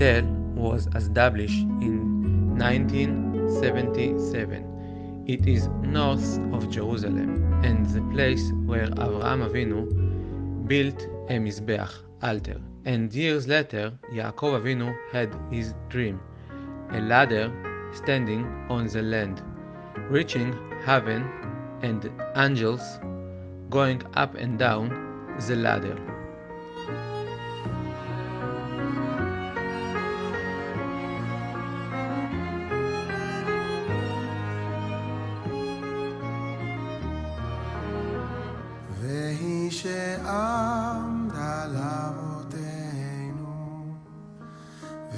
Beitel was established in 1977. It is north of Jerusalem and the place where Avraham Avinu built a Mizbeach altar. And years later, Yaakov Avinu had his dream, a ladder standing on the land, reaching heaven and angels going up and down the ladder. והיא שעמדה לאבותינו,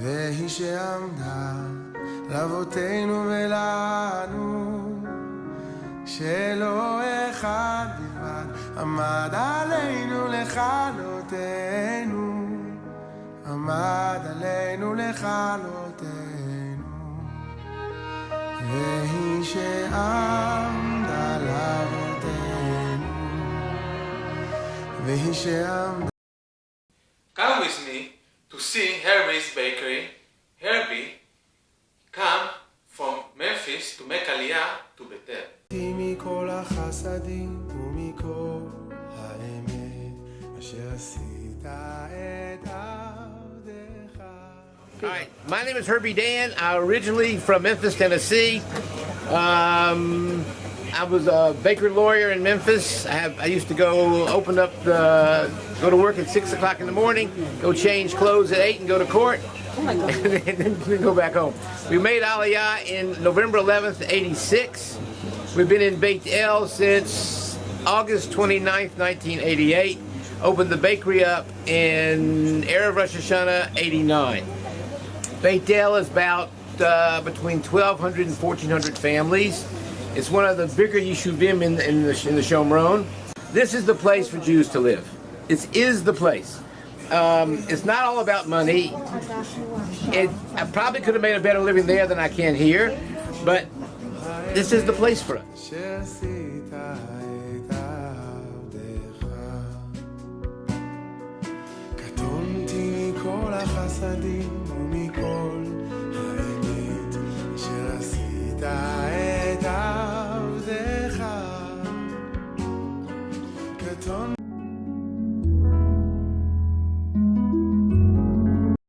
והיא שעמדה לאבותינו ולנו, שלא אחד בלבד עמד עלינו לכלותנו, עמד עלינו לכלותנו, והיא שעמדה לאבותינו, והיא שעמדה. Come with me to see Herbie's bakery. Herbie come from Memphis to make Aliyah to Beitel. מכל החסדים ומכל האמת אשר עשית את עבדך. All right, my name is Herbie Dan. I'm originally from Memphis, Tennessee. I was a baker lawyer in Memphis. I used to go go to work at 6 o'clock in the morning, go change clothes at 8 and go to court, and then go back home. We made Aliyah in November 11th, 86. We've been in Beit El since August 29th, 1988. Opened the bakery up in Erev Rosh Hashanah, 89. Beit El is about between 1,200 and 1,400 families. It's one of the bigger yeshuvim in the Shomron. This is the place for Jews to live. It is the place. It's not all about money. I probably could have made a better living there than I can here, but this is the place for us.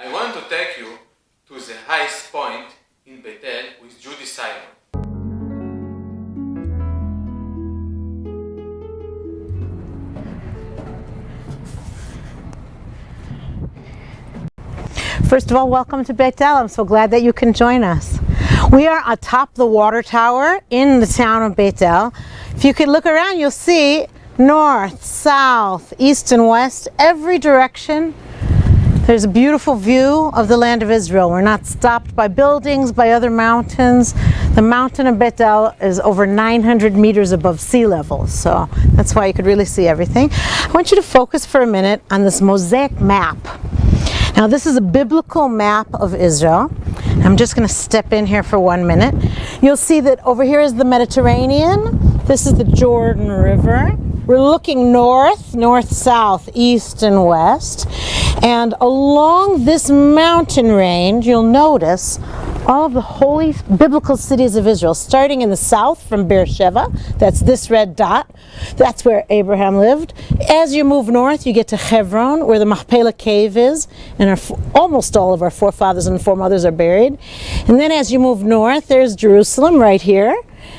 I want to take you to the highest point in Beitel with Judy Simon. First of all, welcome to Beitel. I'm so glad that you can join us. We are atop the water tower in the town of Beitel. If you could look around, you'll see north, south, east, and west, every direction. There's a beautiful view of the land of Israel. We're not stopped by buildings, by other mountains. The mountain of Beitel is over 900 meters above sea level, so that's why you could really see everything. I want you to focus for a minute on this mosaic map. Now this is a biblical map of Israel. I'm just going to step in here for 1 minute. You'll see that over here is the Mediterranean. This is the Jordan River. We're looking north, north, south, east, and west. And along this mountain range, you'll notice all of the holy biblical cities of Israel, starting in the south from Beersheba, that's this red dot, that's where Abraham lived. As you move north, you get to Hebron, where the Machpelah cave is, and almost all of our forefathers and foremothers are buried. And then as you move north, there's Jerusalem right here.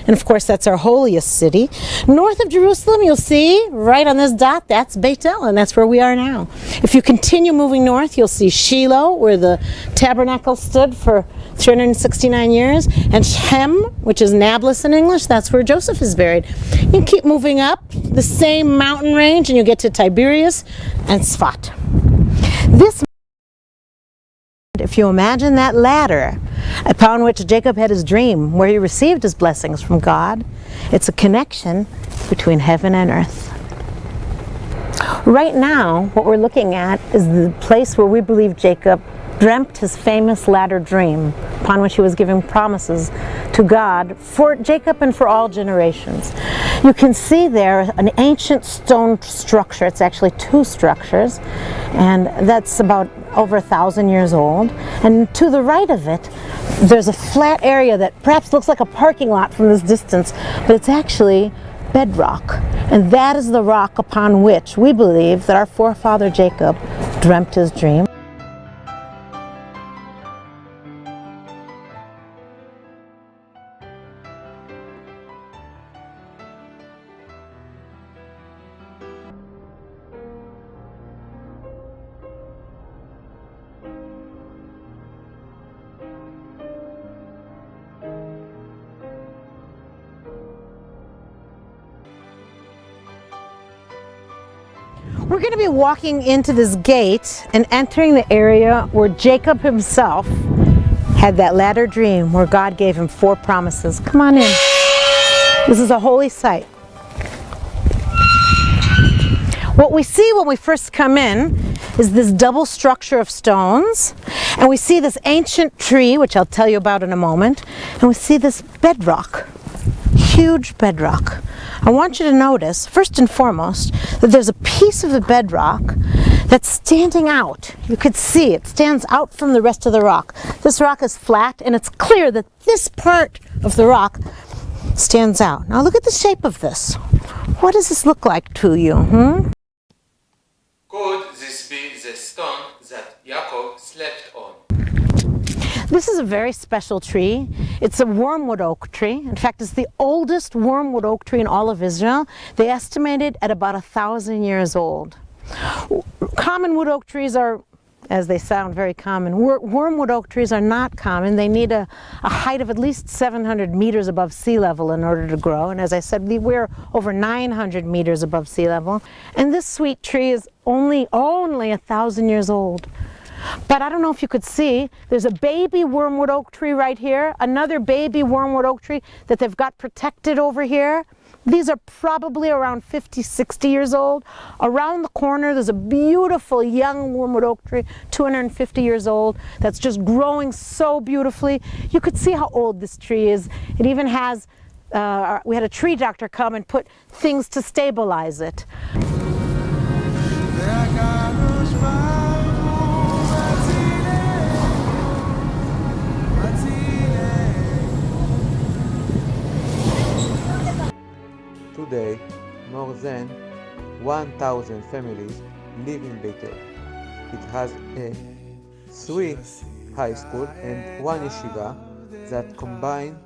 And of course, that's our holiest city. North of Jerusalem, you'll see, right on this dot, that's Beitel, and that's where we are now. If you continue moving north, you'll see Shiloh, where the tabernacle stood for 369 years, and Shem, which is Nablus in English, that's where Joseph is buried. You keep moving up the same mountain range, and you get to Tiberias and Sfat. If you imagine that ladder upon which Jacob had his dream, where he received his blessings from God, it's a connection between heaven and earth. Right now, what we're looking at is the place where we believe Jacob dreamt his famous ladder dream, upon which he was giving promises to God for Jacob and for all generations. You can see there an ancient stone structure. It's actually two structures, and that's about over 1,000 years old. And to the right of it, there's a flat area that perhaps looks like a parking lot from this distance, but it's actually bedrock. And that is the rock upon which we believe that our forefather Jacob dreamt his dream. We're going to be walking into this gate and entering the area where Jacob himself had that latter dream where God gave him 4 promises. Come on in. This is a holy site. What we see when we first come in is this double structure of stones, and we see this ancient tree, which I'll tell you about in a moment, and we see this bedrock, huge bedrock. I want you to notice, first and foremost, that there's a piece of the bedrock that's standing out. You could see it stands out from the rest of the rock. This rock is flat, and it's clear that this part of the rock stands out. Now look at the shape of this. What does this look like to you? Could this be the stone that Yaakov slept on? This is a very special tree. It's a wormwood oak tree. In fact, it's the oldest wormwood oak tree in all of Israel. They estimate it at about 1,000 years old. Common wood oak trees are, as they sound, very common. Wormwood oak trees are not common. They need a height of at least 700 meters above sea level in order to grow. And as I said, we're over 900 meters above sea level. And this sweet tree is only 1,000 years old. But I don't know if you could see, there's a baby wormwood oak tree right here, another baby wormwood oak tree that they've got protected over here. These are probably around 50, 60 years old. Around the corner, there's a beautiful young wormwood oak tree, 250 years old, that's just growing so beautifully. You could see how old this tree is. It even has, we had a tree doctor come and put things to stabilize it. Today, more than 1,000 families live in Beit-El. It has 3 high schools and 1 yeshiva that combine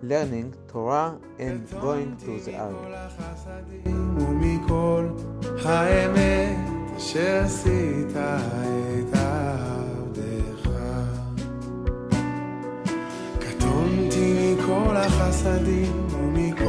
learning Torah and going to the army. קטונתי מכל החסדים ומכל